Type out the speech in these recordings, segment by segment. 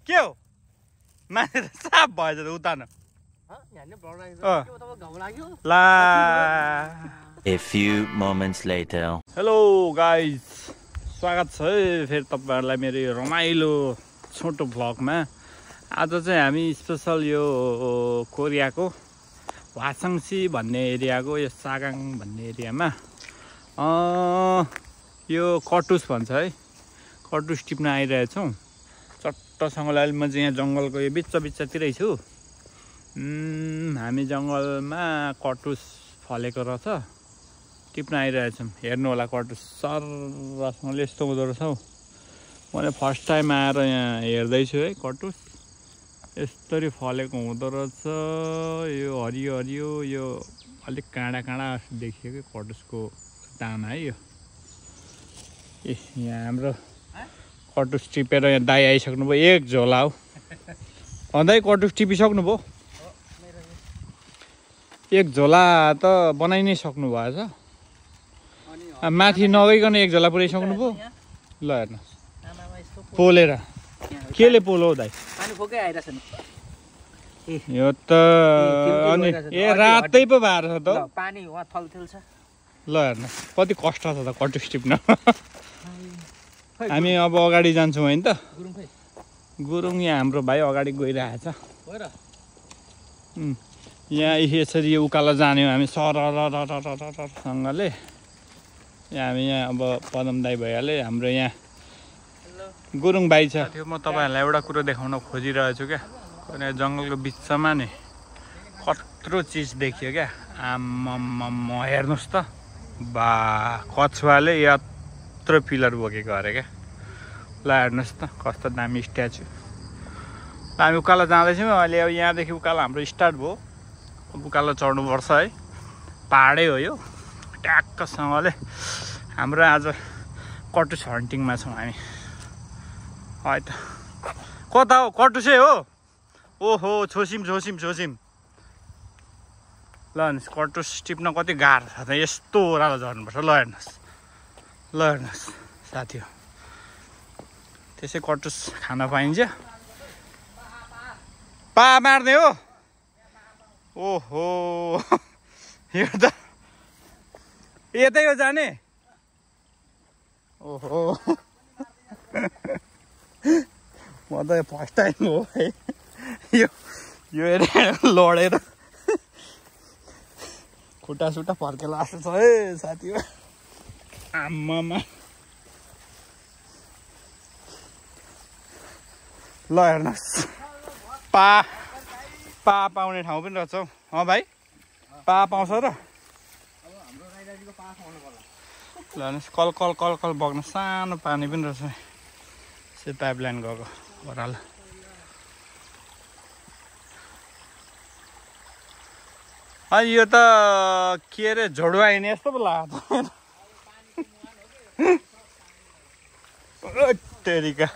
के हो मान्छे त साफ भएछ त उता न ला A few moments later. Hello guys स्वागत छ है फेरि तपाईँहरूलाई मेरो यो रमाइलो छोटो भ्लगमा। आज चाहिँ हामी स्पेसल यो कोरियाको वासाङसी भन्ने एरियाको यो सागाङ भन्ने एरियामा यो कटुस भन्छ है, कटुस टिप्न आइरहेछौँ। चट्टसँगले अहिले म चाहिँ यहाँ जङ्गलको यो बिच्चातिरै छु। हामी जङ्गलमा कटुस फलेको रहेछ, टिप्न आइरहेछौँ। हेर्नु होला कटुस सरसँगले यस्तो हुँदो रहेछ हौ। मैले फर्स्ट टाइम आएर यहाँ हेर्दैछु है कटुस यस्तरी फलेको हुँदो रहेछ। यो हरियो हरियो यो अलिक काँडा देखियो कि कटुसको दाना है यो। यहाँ हाम्रो कटुस टिपेर यहाँ दाइ आइसक्नुभयो, एक झोला हो। दाइ कटुस टिपिसक्नुभयो? एक झोला त बनाइ नै सक्नु भएछ। माथि नगइकन एक झोला पुऱ्याइसक्नुभयो? ल हेर्नुहोस् पोलेर। केले पोलो हौ दाइ? यो त अनि रातै पो भएर छ त। ल हेर्नुहोस् कति कष्ट छ त कटुस टिप्न। हामी अब अगाडि जान्छौँ होइन त। गुरुङ यहाँ हाम्रो भाइ अगाडि गइरहेछ। यहाँ यसरी यो उकालो जाने हो हामी सरसँगले। हामी यहाँ अब पदम दाइ भइहाल्यो, हाम्रो यहाँ गुरुङ भाइ छ। म तपाईँहरूलाई एउटा कुरो देखाउन खोजिरहेछु क्या। जङ्गलको बिचमा नि कत्रो चिज देखियो क्या। आम्म हेर्नुहोस् त, बा कछुवाले यत्रो पिलर बोकेको अरे क्या। ल हेर्नुहोस् त कस्तो दामी स्ट्याचु। हामी उकालो जाँदैछौँ अहिले। अब यहाँदेखि उकालो हाम्रो स्टार्ट भयो। उकालो चढ्नुपर्छ है, पाहाडै हो यो। ट्याक्कसँगले हाम्रो आज कटुस हन्टिङमा छौँ हामी है त। कता हो? कटुसै हो? ओहो छोसिम। ल हेर्नुहोस् कटुस टिप्न कति गाह्रो छ त। यस्तो ओह्रालो झर्नुपर्छ। ल हेर्नुहोस् साथी हो, त्यसै कटुस खान पाइन्छ। पा मार्ने हो? ओहो यो त यतै हो जाने? ओहो म त फर्स्ट टाइम हो है यो एरिया लडेर खुट्टा फर्केर जस्तो छ है साथी हो। आम्मामा ल हेर्नुहोस् पा पाउने ठाउँ पनि रहेछ हौ। भाइ पा पाउँछ र? ल हेर्नुहोस् कल बग्न सानो पानी पनि रहेछ। यसै पाइप लाइन गएको ओह्रालो। अनि यो त के अरे झोडुवा हिँड्ने यस्तो पो लाग्छ तेरिका।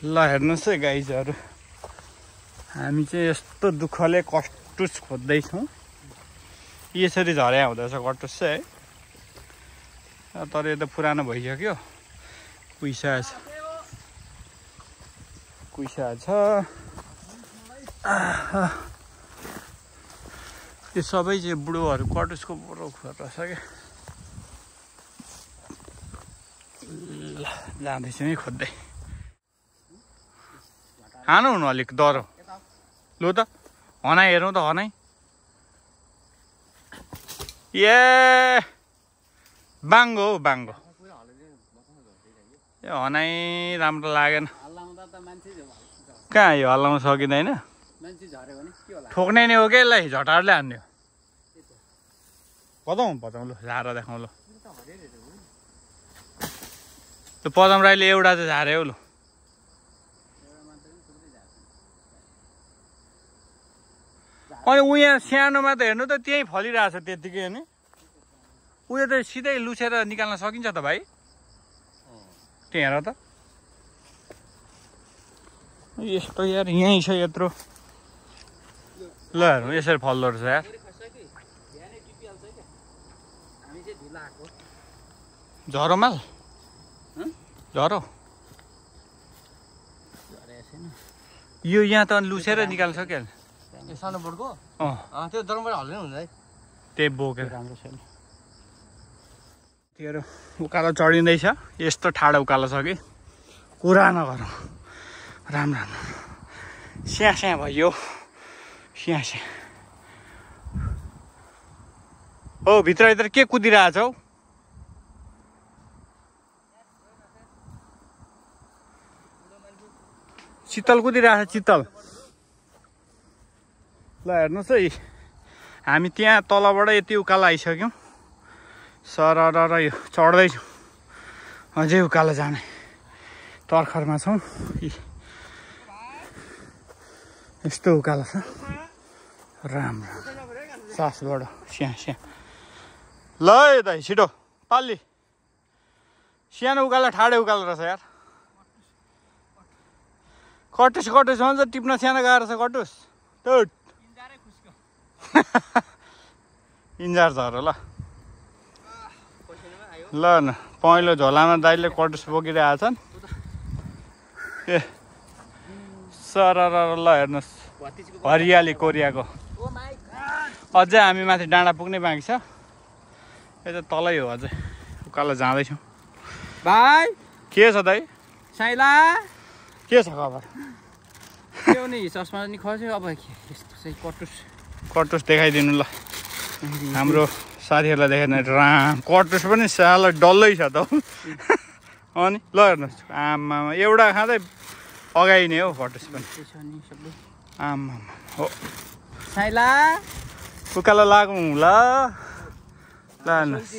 ल हेर्नुहोस् है गाइजहरू, हामी चाहिँ यस्तो दुःखले कटुस खोज्दैछौँ। यसरी झर्या हुँदैछ कटुस चाहिँ है। तर यो त पुरानो भइसक्यो, कुइसा छ। यो सबै चाहिँ बुढोहरू कटुसको बुढो रहेछ क्या। ल जाँदैछौँ है खोज्दै। खानु हुनु अलिक डह्रो। लु त हनाइ हेरौँ त हनाइ। ए बाङ्गो हो बाङ्गो। यो हनाइ राम्रो लागेन। कहाँ यो हल्लाउन सकिँदैन? ठोक्ने नै हो क्या यसलाई, झटारले हान्ने हो। पचाउँ लु झार देखाउँ ल। त्यो पदम राईले एउटा चाहिँ झारे हो लु। अनि उहाँ सानोमा त हेर्नु त त्यहीँ फलिरहेछ त्यत्तिकै नि। उयो त सिधै लुसेर निकाल्न सकिन्छ त भाइ? त्यहाँ हेर त यस्तो यार, यहीँ छ यत्रो। ल हेर्नु यसरी फल्दो रहेछ यार। झरोमाल झरो यो यहाँ त लुसेर निकाल्छ क्या सानो बोर्डको त्यो दरमबाट हल्ने हुन्छ है त्यही बोकेर राम्रो छैन तेरो उकालो चढिँदैछ यस्तो ठाडो उकालो छ कि कुरा नगरौँ राम्रो स्या स्या भयो स्या स्या हो भित्र के कुदिरहेछ हौ चितल कुदिरहेछ चितल ल हेर्नुहोस् है हामी त्यहाँ तलबाट यति उकालो आइसक्यौँ सरर यो चढ्दैछौँ अझै उकालो जाने तर्खरमा छौँ यस्तो उकालो छ राम्रो सासबाट स्या स्या ल है दाइ छिटो पाल्ली सानो उकालो ठाडे उकालो रहेछ यार कटुस भन्छ टिप्न सानो गाह्रो छ कटुस इन्जार झरो ल ल न पहेँलो झोलामा दाइले कटुस बोकिरहेको छन् ए सरर ल हेर्नुहोस् हरियाली कोरियाको अझै हामी माथि डाँडा पुग्नै बाँकी छ यता तलै हो अझै उकालो जाँदैछौँ भाइ के छ दाइ साइला के छ खबर के नि चस्मा नि खस्यो अब यस्तो चाहिँ कटुस देखाइदिनु ल हाम्रो साथीहरूलाई देखाइदिनु कटुस पनि साला डल्लै छ त अनि ल हेर्नुहोस् आमामा एउटा खाँदै अगाइने हो कटुस पनि आमा हो साइला उकालो लागौँ ल हेर्नुहोस्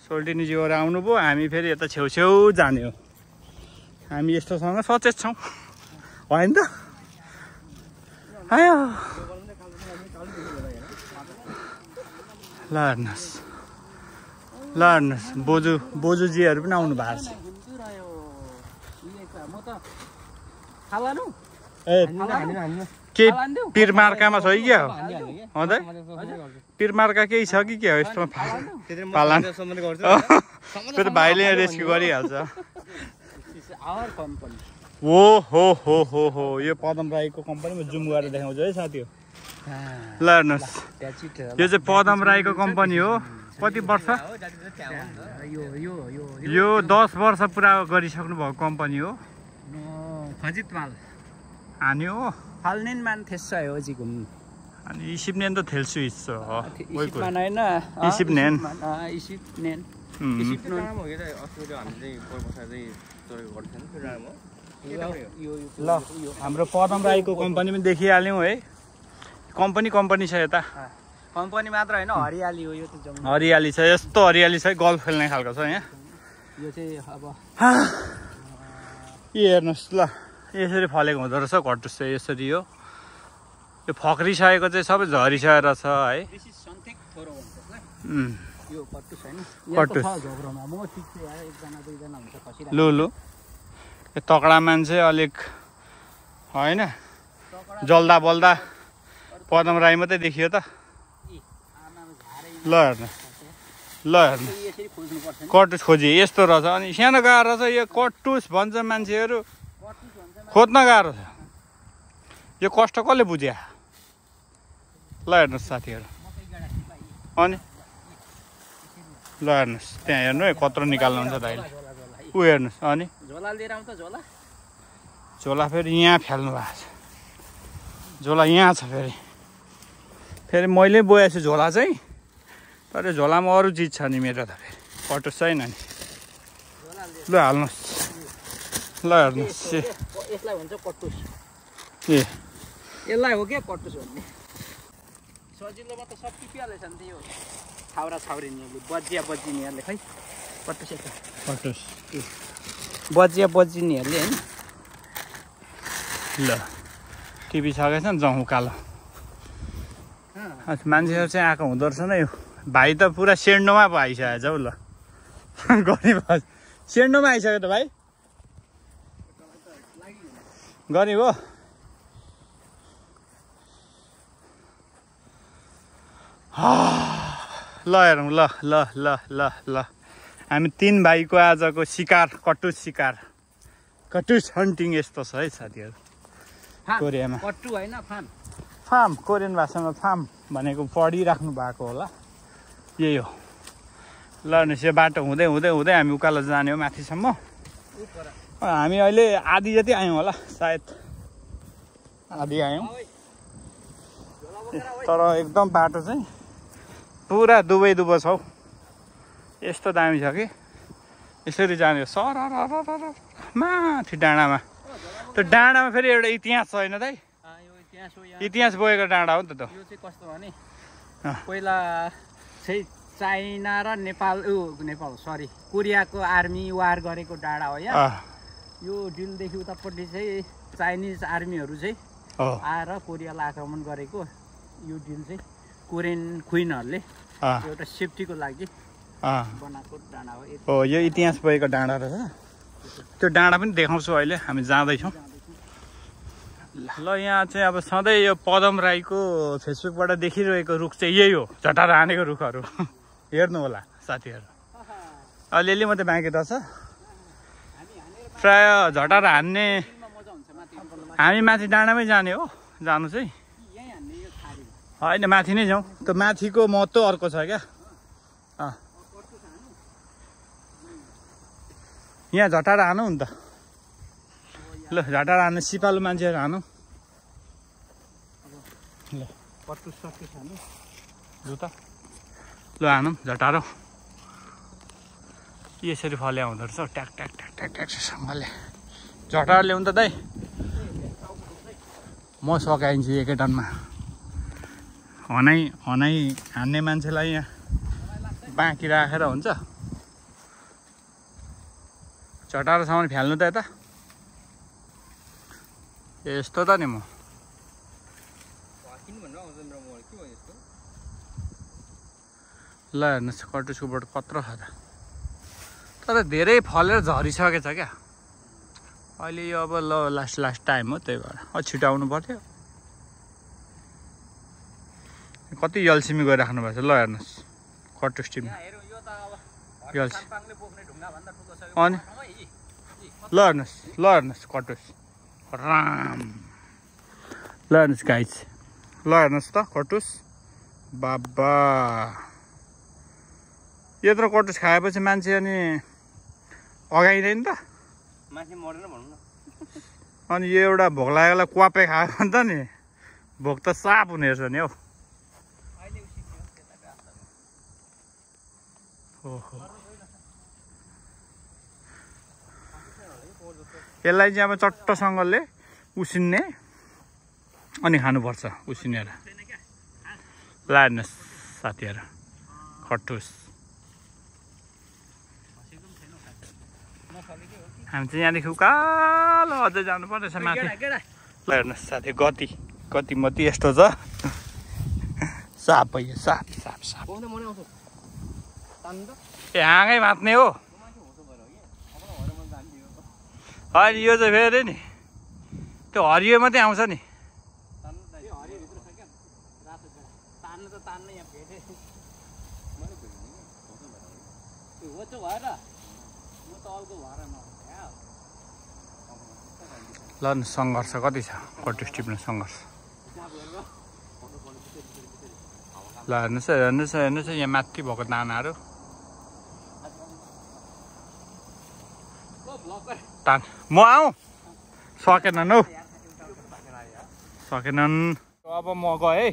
सोल्टिनीज्यूहरू आउनुभयो हामी फेरि यता छेउछेउ जाने हो हामी यस्तोसँग सचेत छौँ होइन त आयो ल हेर्नुहोस् बोजूजीहरू पनि आउनु भएको छ ए के पिरमार्कामा छ कि क्या हो हजुर पिरमार्का केही छ कि क्या हो यस्तोमा पालन फेरि भाइले रेस्क्यु गरिहाल्छ हो यो पदम राईको कम्पनीमा जुम गरेर देखाउँछ है साथी हो ल हेर्नुहोस् यो चाहिँ पदम राईको कम्पनी हो कति वर्ष यो 10 वर्ष पुरा गरिसक्नु भएको कम्पनी हो खजित माल हानि हो फाल्नेन मान थेस्सा हो जिकुम अनि इसिप्नेन त थेल्सु इस हो इसिप्मान हैन इसिप्नेन इसिप्नेन इसिप्नेन हो के अस्ट्रेलिया हामी चाहिँ कर्मचारी चाहिँ चोरेको गर्छन् त्यो राम हो ल हाम्रो पदम राईको कम्पनी पनि देखिहाल्यौँ है कम्पनी छ यता कम्पनी मात्र हैन हरियाली हो यो त जम्मै हरियाली छ यस्तो हरियाली छ गल्फ खेल्ने खालको छ यहाँ यो चाहिँ अब हेर्नुहोस् ल यसरी फलेको हुँदो रहेछ कटुस चाहिँ यसरी हो यो फक्रिसकेको चाहिँ सबै झरिसकेर छ है यो कटुस हैन कटुस लु यो तकडा मान्छे अलिक होइन जल्दा बल्दा पदम राई मात्रै देखियो त ल हेर्नु कटुस खोजी यस्तो रहेछ अनि सानो गाह्रो छ यो कटुस भन्छ मान्छेहरू खोज्न गाह्रो छ यो कष्ट कसले बुझ्या ल हेर्नुहोस् साथीहरू अनि ल हेर्नुहोस् त्यहाँ हेर्नु है कत्रो निकाल्नुहुन्छ दाइले ऊ हेर्नुहोस् अनि झोला फेरि यहाँ फ्याल्नु भएको छ झोला यहाँ छ फेरि मैले बोएछु झोला चाहिँ तर झोलामा अरू चिज छ नि मेरो त फेरि कटुस छैन नि ल हाल्नुहोस् ल हेर्नुहोस् यसलाई भन्छ कटुस ए यसलाई हो के कटुस भन्ने सजिलोमा त सब टिपिहालेछ नि यो छाउरा छाउरीनीहरूले बजिनीहरूले खै कटुस कटुस बजिनीहरूले होइन ल टिभी सकेछ नि जाउँ कालो मान्छेहरू चाहिँ आएको हुँदो रहेछ न यो भाइ त पुरा सेन्डोमा पो आइसकेको छ हौ ल गरिब सेन्डोमा आइसक्यो त भाइ गरिब हो ल हेरौँ ल ल ल ल ल हामी 3 भाइको आजको शिकार कटुस हन्टिङ यस्तो छ है साथीहरू कोरियामा। कट्टु होइन फार्म कोरियन भाषामा फार्म भनेको पढिराख्नु भएको होला, यही हो। ल हेर्नुहोस् यो बाटो हुँदै हुँदै हुँदै हामी उकालो जाने हो माथिसम्म। हामी अहिले आधी जति आयौँ होला सायद, आधी आयौँ। तर एकदम बाटो चाहिँ पुरा दुबै दुबो छ हौ, यस्तो दामी छ कि यसरी जाने सर माथि डाँडामा। त्यो डाँडामा फेरि एउटा इतिहास छ होइन दाइ? इतिहास बोकेको डाँडा हो नि त। त्यो यो चाहिँ कस्तो भने पहिला चाहिँ चाइना र नेपाल सरी कोरियाको आर्मी वार गरेको डाँडा हो यहाँ। यो डिलदेखि उतापट्टि चाहिँ चाइनिज आर्मीहरू चाहिँ आएर कोरियालाई आक्रमण गरेको यो डिल चाहिँ कोरियन क्विनहरूले एउटा सेफ्टीको लागि बनाएको डाँडा हो। यो इतिहास बोकेको डाँडा रहेछ। त्यो डाँडा पनि देखाउँछु अहिले हामी जाँदैछौँ। ल यहाँ चाहिँ अब सधैँ यो पदम राईको फेसबुकबाट देखिरहेको रुख चाहिँ यही हो, झटार हानेको रुखहरू। हेर्नु होला साथीहरू, अलिअलि मात्रै बाँकी रहेछ। प्राय झटार हान्ने हामी माथि डाँडामै जाने हो, जानु चाहिँ होइन माथि नै जाउँ। त्यो माथिको महत्त्व अर्को छ क्या। यहाँ झटार हानौँ नि त। ल झटार हान्नु सिपालु मान्छेहरू हानौँ। ल कटुस हानु जुत्ता ल हानौँ झटारो। यसरी फल्या हुँदो रहेछ ट्याक ट्याक ट्याक ट्याक ट्याकसँगले। झटार ल्याउनु त दाइ, म सघाइन्छु एकै टनमा। हनाइ हान्ने मान्छेलाई यहाँ बाँकी राखेर हुन्छ। झटारोसम्म फ्याल्नु त यता यस्तो त नि। म ल हेर्नुहोस् कटुसको बोट कत्रो छ त, तर धेरै फलेर झरिसकेछ क्या अहिले। यो अब ल लास्ट टाइम हो, त्यही भएर छिटाउनु पर्थ्यो। कति यल्सिमी गइराख्नु भएको छ। ल हेर्नुहोस् कटुस टिम यल्सी। अनि ल हेर्नुहोस् कटुस राम। ल हेर्नुहोस् गाइस, ल हेर्नुहोस् त कटुस बाबा। यत्रो कटुस खाएपछि मान्छे अनि अगाइँदैन त। अनि यो एउटा भोक लागेकोलाई क्वापे खायो भने त नि भोक त साप हुने रहेछ नि हौ। यसलाई चाहिँ अब चट्टसँगले उसिन्ने अनि खानुपर्छ उसिनेर। ल हेर्नुहोस् साथीहरू कटुस। हामी चाहिँ यहाँदेखि उकालो अझै जानु पर्दैछ माथि। ल हेर्नुहोस् साथी कति मती यस्तो छ। साप यो साप साप साप। ए हाँगै मात्ने हो होइन। यो चाहिँ फेरि नि त्यो हरियो मात्रै आउँछ नि। ल सङ्घर्ष कति छ कटुस टिप्ने सङ्घर्ष। ल हेर्नुहोस् यहाँ माथि भएको दानाहरू म आऊ सकेनन् हौ, सकेनन्। अब म गएँ है।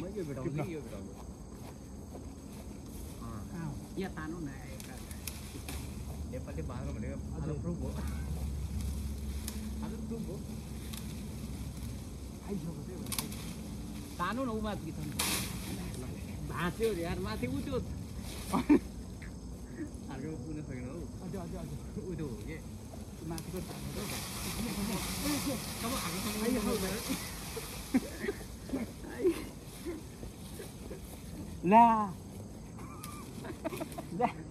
तानो न उमाथि भाँच्यो यार माथि उठ्यो। अर्को पुग्न सकेन हौ। उठ्यो के माथिको ला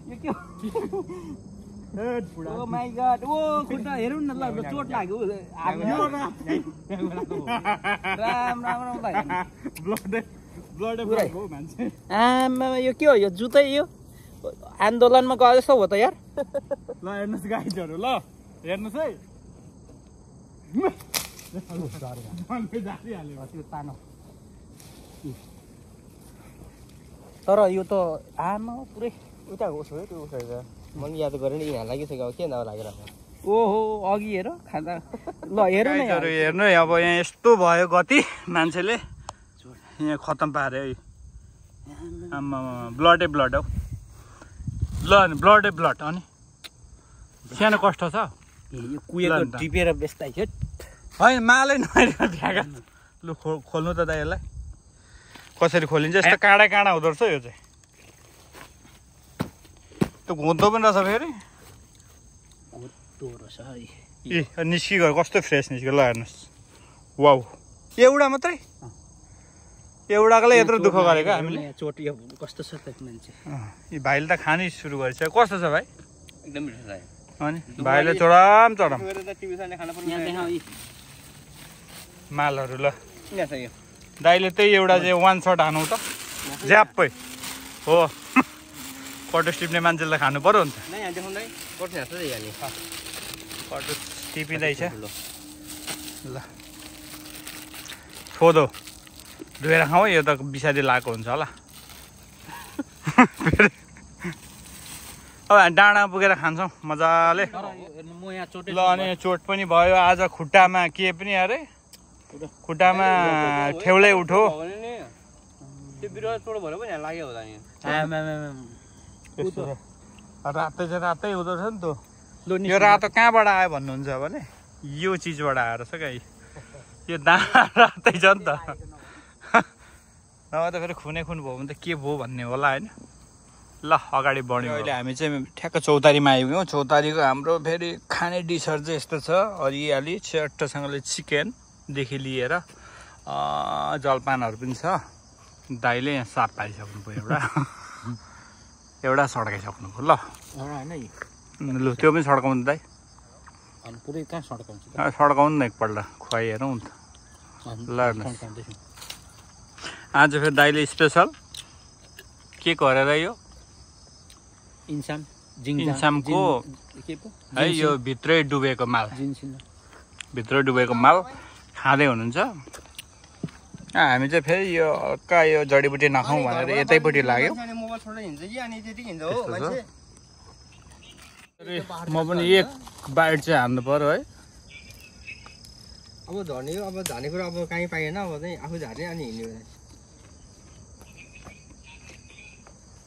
यो के ओ माय गॉड। ओ खुट्टा हेरौँ न। ल चोट लाग्यो। राम राम राम भाइ। ब्लड हो मान्छे आमा यो के हो यो जुतै यो आन्दोलनमा गए जस्तो हो त यार ल हेर्नुहोस् गाइजहरू ल हेर्नुहोस् है त्यो तानो तर यो त आमा पुरै उता होस् हो त्यो उसैको मैले याद गरेँ नि यहाँ लागिसक्यो के नलागेर ओहो अघि हेर खाँदा ल हेर न यार हेर्नु है अब यहाँ यस्तो भयो गति मान्छेले यहाँ खतम पार्यो है आम्मा ब्लडै ब्लड हौ ल ब्लडै ब्लड अनि सानो कष्ट छ यो कुएको टिपेर बेस्दै छ होइन मालै नहेरेर भ्यागा लु खोल्नु त दाइ यसलाई कसरी खोलिन्छ यस्तो काँडा काँडा हुँदो रहेछ यो चाहिँ त्यो घुँदो पनि रहेछ फेरि ए निस्किगयो कस्तो फ्रेस निस्क्यो ल हेर्नुहोस् वाउ एउटा मात्रै एउटाकोलाई यत्रो दुःख गरेको हामीले चोट यो कस्तो छ त मान्छे यी भाइले त खानै सुरु गरिसक्यो कस्तो छ भाइ एकदम मिठो लाग्यो अनि भाइले चढाम चढाम यहाँ मालहरू ल यहाँ छ यो दाइले त्यही एउटा चाहिँ वान सर्ट हानौ त ज्याप्पै हो कटुस टिप्ने मान्छेले त खानु पर्यो नि त नै यहाँ देखाउँदै कोर्स यहाँ छ यहाँ कटुस टिपिँदैछ ल छोदो धोएर खाऊ यो त बिसारी लगाएको हुन्छ होला अब हामी डाँडा पुगेर खान्छौँ मजाले म यहाँ चोट ल अनि चोट पनि भयो आज खुट्टामा के पनि अरे खुट्टामा ठेउलै उठो त्यो बिरुवा चोट भएर पनि यहाँ लाग्यो होला रातै चाहिँ रातै हुँदो रहेछ नि त यो रातो कहाँबाट आयो भन्नुहुन्छ भने यो चिजबाट आएर छ क्या यो दाना रातै छ नि त नभए त फेरि खुनै खुन भयो भने त के भयो भन्ने होला होइन ल अगाडि बढ्यो अहिले हामी चाहिँ ठ्याक्क चौतारीमा आइपुग्यौँ चौतारीको हाम्रो फेरि खाने डिसहरू चाहिँ यस्तो छ हरियाली चट्टसँगले चिकनदेखि लिएर जलपानहरू पनि छ दाइले यहाँ साप पाइसक्नु भयो एउटा सड्काइसक्नु भयो ल होइन लु त्यो पनि सड्काउनु दाइ पुरै कहाँ सड्काउँछ सड्काउनु न एकपल्ट खुवाइहेरौँ नि त ल हेर्नुहोस् आज फेरि दाइले स्पेसल के गरेर यो इन्सामको है यो भित्रै डुबेको माल भित्रै डुबेको माल खाँदै हुनुहुन्छ हामी चाहिँ फेरि यो हल्का यो जडीबुटी नखाउँ भनेर यतैपट्टि लाग्यो म पनि एक बाइट चाहिँ हान्नु पर्यो है अब झर्ने अब झार्ने कुरा अब कहीँ पाइएन अब चाहिँ आफू झार्ने अनि हिँड्ने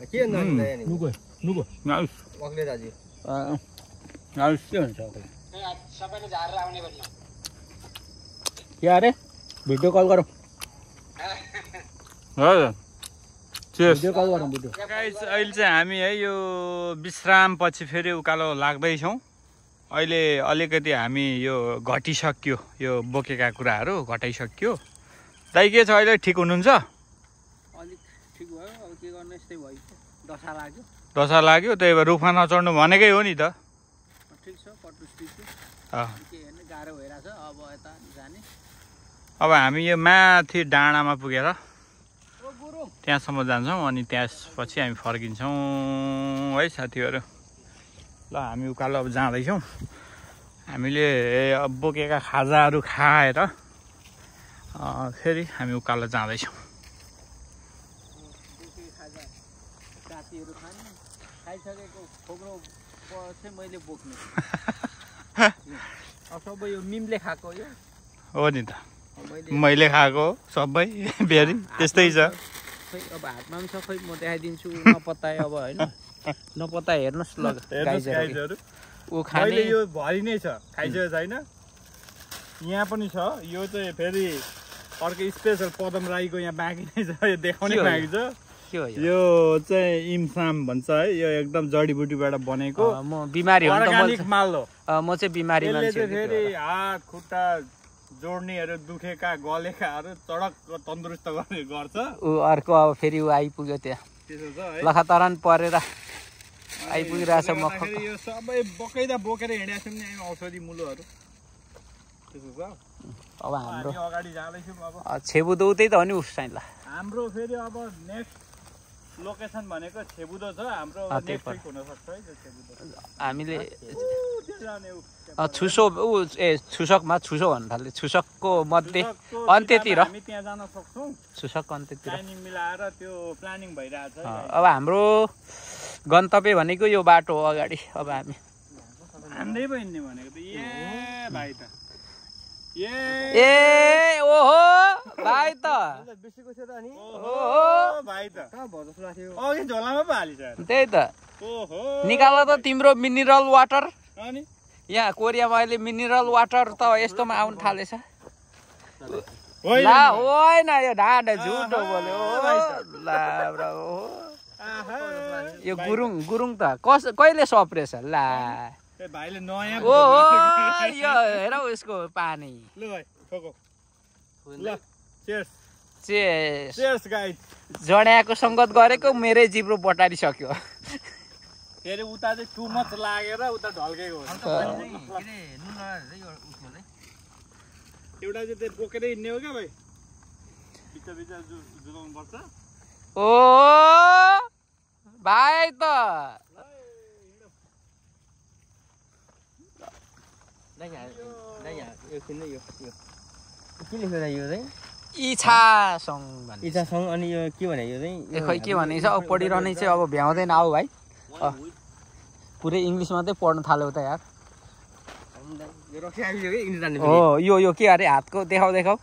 के अग्ले दाजु के हुन्छ सबैले झारेर आउने भन्नु के अरे भिडियो कल गरौँ भिडियो कल गरौँ भिडियो गाइस अहिले चाहिँ हामी है यो विश्राम पछि फेरि उकालो लाग्दैछौँ अहिले अलिकति हामी यो घटिसक्यो यो बोकेका कुराहरू घटाइसक्यो दाइ के छ अहिले ठिक हुनुहुन्छ अलिक ठिक भयो अब के गर्नु यस्तै भयो दशा लाग्यो दशा लाग्यो त्यही भएर रुखमा नचढ्नु भनेकै हो नि त ठिक छ कटुस ठिक छ के हेर्ने गाह्रो भइरहेछ अब यता जाने अब हामी यो माथि डाँडामा पुगेर त्यहाँसम्म जान्छौँ अनि त्यसपछि हामी फर्किन्छौँ है साथीहरू ल हामी उकालो अब जाँदैछौँ हामीले बोकेका खाजाहरू खाएर फेरि हामी उकालो जाँदैछौँ साथीहरू खाने खाइसकेको खोक्रो चाहिँ मैले बोक्ने सबै यो मिमले खाएको यो हो नि त मैले खाएको सबै फेरि त्यस्तै छ खै अब हातमा पनि छ खै म देखाइदिन्छु नपत्ताए अब होइन नपत्ताए हेर्नुहोस् ल गाइजहरू ऊ खाने यो भरि नै छ खाइसकेको छैन यहाँ पनि छ यो चाहिँ फेरि अर्को स्पेसल पदम राईको यहाँ बाँकी नै छ यो देखाउने बाँकी छ यो चाहिँ इम्साम भन्छ है यो एकदम जडीबुटीबाट बनेको म बिमारी हो अर्गानिक माल हो म चाहिँ बिमारी मान्छे फेरि हात खुट्टा जोड्नेहरू दुखेका गलेकाहरू चडक तन्दुरुस्त गर्ने गर्छ ऊ अर्को अब फेरि ऊ आइपुग्यो त्यहाँ लखातरान परेर आइपुगिरहेछ म यो सबै बोकेर हिँडेको छौँ नि औषधि मुलोहरू त्यसो छ अब हाम्रो हामी अगाडि जाँदैछौँ अब छेबुदो उतै त हो नि उस चाहिँ ल हाम्रो फेरि अब नेक्स्ट लोकेसन भनेको छेबुदो छ हाम्रो नेक्स्ट विक हुन सक्छ है त्यो छेबुदो हामीले त्यो जाने छुसो छुसकमा छुसो भन्नु थाल्यो छुसकको मध्ये अन्त्यतिर हामी त्यहाँ जान सक्छौँ छुसकको अन्त्यतिर टाइमिङ मिलाएर त्यो प्लानिङ भइरहेछ अब हाम्रो गन्तव्य भनेको यो बाटो हो अगाडि अब हामी हान्दै पो हिँड्ने भनेको त ए भाइ त ए ओहो भाइ त बिर्सेको थियो त अनि ओहो भाइ त कहाँ भयो जस्तो लाग्थ्यो अघि झोलामा पो हालिछ त्यही त ओहो निकाल त तिम्रो मिनरल वाटर अनि यहाँ कोरियामा अहिले मिनरल वाटर त यस्तोमा आउनु थालेछ होइन ला होइन यो ढाड झुटो बोल्यो ला आहा यो गुरुङ त कहिले सप्रेछ ला ए भाइले नयाँ ओहो यो हेर उसको पानी ल भाइ ठोको ल चेयर्स चेस चेयर्स गाइस जड्याएको सङ्गत गरेको मेरै जिब्रो बटारिसक्यो फेरि उता चाहिँ टु मच लागेर उता ढल्केको हो एउटा चाहिँ त्यो बोकेरै हिँड्ने हो क्या भाइ बिच जुगाउनु पर्छ ओ भाइ त के लेख्यो यो चाहिँ इच्छासँग भन्ने इच्छासँग अनि यो के भने यो चाहिँ खै के भनेको छ अब पढिरहने चाहिँ अब भ्याउँदैन आऊ भाइ पुरै इङ्ग्लिस मात्रै पढ्नु थाल्यो त यार हो यो के अरे हातको देखाउ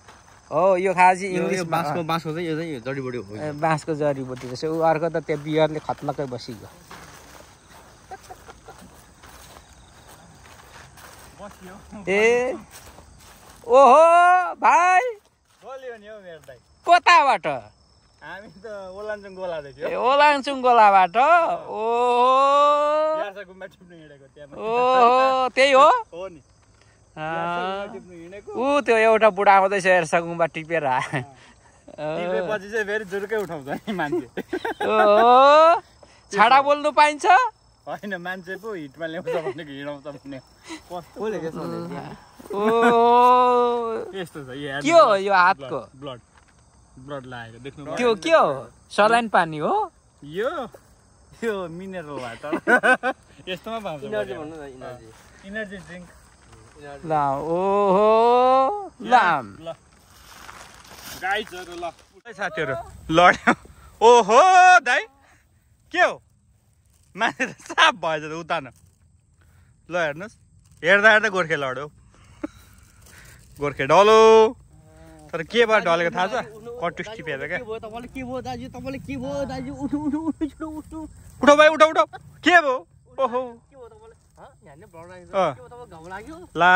हो यो खासि इङ्ग्लिस बाँसको चाहिँ यो चाहिँ जडीबुटी हो बाँसको जडीबुटी रहेछ ऊ अर्को त त्यो बियरले खत्लक्कै बसिगयो ए ओहो भाइ बोल्यो नि हौ मेरो दाइ कताबाट हामी त ओलाञ्चुङ गोलादै थियो ए ओलाङचुङ गोलाबाट ओ यासा गुम्बा टिप्नु हिँडेको त्यहाँ ओहो त्यही हो हो नि टिप्नु हिँडेको ऊ त्यो एउटा बुढा आउँदैछ हेर्छ गुम्बा टिपेर टिपेपछि चाहिँ फेरि जुर्कै उठाउँछ नि मान्छे ओहो छाडा बोल्नु पाइन्छ होइन मान्छे पो हिटमा ल्याउँछ भनेको हिँडाउँछ भने ओ यस्तो छ के हो यो हातको ब्लड लागेको देख्नु त्यो के हो सलाइन पानी हो यो मिनरल वाटर यस्तोमा पाउँछ इनर्जी ड्रिङ्क ल ओहो लाम ल गाइजहरु ल साथीहरु लड्यो ओहो दाइ के हो मान्छे त साप भएछ त उता न ल हेर्नुहोस् हेर्दा हेर्दा गोर्खे लड्यो गोर्खे डलो तर के भयो ढलेको थाहा छ कटुस टिपेर क्या उठो भाइ उठो के भयो ओहो ला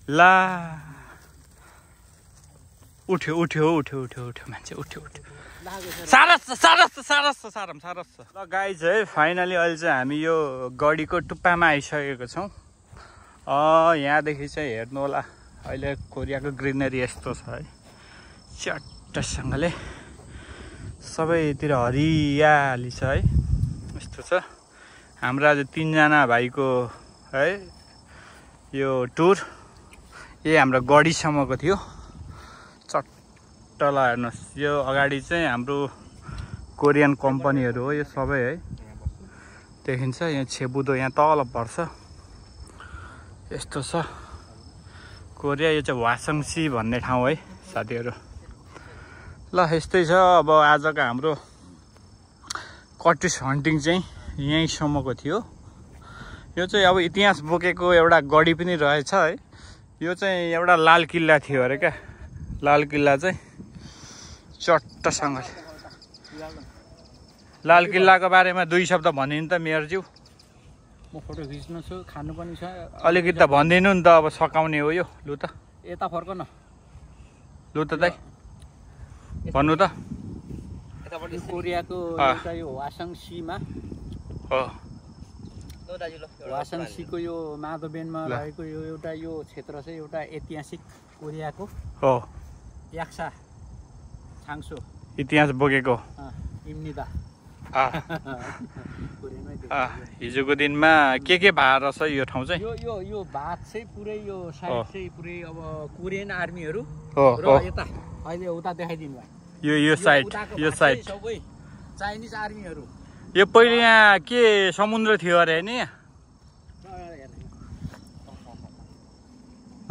ला उठ्यो मान्छे उठ्यो सारस ल गाइज है फाइनली अहिले चाहिँ हामी यो गढीको टुप्पामा आइसकेको छौँ यहाँदेखि चाहिँ हेर्नु होला अहिले कोरियाको ग्रिनरी यस्तो छ है चट्टसँगले सबैतिर हरियाली छ है यस्तो छ हाम्रो आज 3 जना भाइको है यो टुर यही हाम्रो गढीसम्मको थियो चट्ट ल हेर्नुहोस् यो अगाडि चाहिँ हाम्रो कोरियन कम्पनीहरू हो यो सबै है देखिन्छ यहाँ छेबुदो यहाँ तल पर्छ यस्तो छ कोरिया यो चाहिँ वासङसी भन्ने ठाउँ है साथीहरू ल यस्तै छ अब आजको हाम्रो कटुस हन्टिङ चाहिँ यहीँसम्मको थियो यो चाहिँ अब इतिहास बोकेको एउटा गढी पनि रहेछ है यो चाहिँ एउटा लाल किल्ला थियो अरे क्या लाल किल्ला चाहिँ चट्टसँगले लाल किल्लाको बारेमा 2 शब्द भनिदिनु त मेयरज्यू म फोटो खिच्नु छु खानु पनि छ अलिकति त भनिदिनु नि त अब सकाउने हो यो लु त यता फर्क न लु त दाइ भन्नु त कोरियाको एउटा यो वासङसीमा हो वासङसीको यो माधोबेनमा रहेको यो एउटा यो क्षेत्र चाहिँ एउटा ऐतिहासिक कोरियाको हो याक्सा छाङसो इतिहास बोकेको इम्निदा हिजोको दिनमा के भएर छ यो ठाउँ चाहिँ? यो भात चाहिँ पुरै यो साइड चाहिँ पुरै अब कोरियन आर्मीहरू हो र यता अहिले उता देखाइदिनु भयो यो साइड सबै चाइनिज आर्मीहरू। यो पहिले यहाँ के समुद्र थियो अरे हैन यहाँ?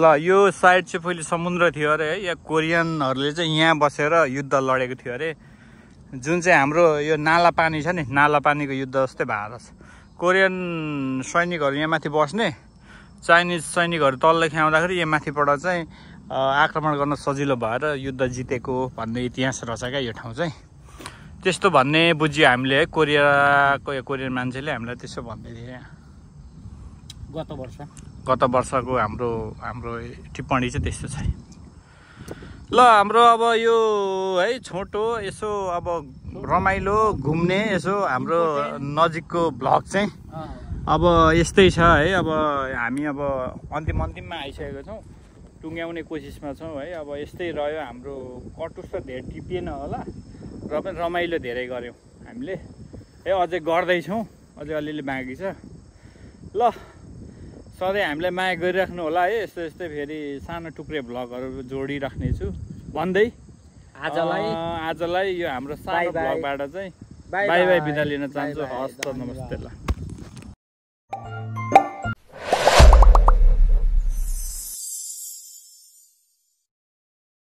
ल यो साइड चाहिँ पहिले समुद्र थियो अरे है। यहाँ कोरियनहरूले चाहिँ यहाँ बसेर युद्ध लडेको थियो अरे। जुन चाहिँ हाम्रो यो नाला पानी छ नि, नाला पानीको युद्ध जस्तै भएर छ। कोरियन सैनिकहरू यहाँ माथि बस्ने, चाइनिज सैनिकहरू तलदेखि आउँदाखेरि यहाँ माथिबाट चाहिँ आक्रमण गर्न सजिलो भएर युद्ध जितेको भन्ने इतिहास रहेछ क्या यो ठाउँ चाहिँ। त्यस्तो भन्ने बुझ्यो हामीले है, कोरियन मान्छेले हामीलाई त्यसो भन्दै थियो यहाँ गत वर्षको हाम्रो टिप्पणी चाहिँ त्यस्तो छ। ल हाम्रो अब यो है छोटो यसो अब रमाइलो घुम्ने यसो हाम्रो नजिकको भ्लग चाहिँ अब यस्तै छ है। अब हामी अब अन्तिममा आइसकेको छौँ, टुङ्ग्याउने कोसिसमा छौँ है। अब यस्तै रह्यो हाम्रो कटुस त धेरै टिपिएन होला र पनि रमाइलो धेरै गऱ्यौँ हामीले है। अझै गर्दैछौँ, अझै अलिअलि बाँकी छ। ल सधैँ हामीलाई माया गरिराख्नु होला है। यस्तै फेरि सानो टुक्रे भ्लगहरू जोडिराख्नेछु भन्दै आजलाई यो हाम्रो सानो भ्लगबाट चाहिँ बाई बिदा लिन चाहन्छु। हस् त, नमस्ते ल।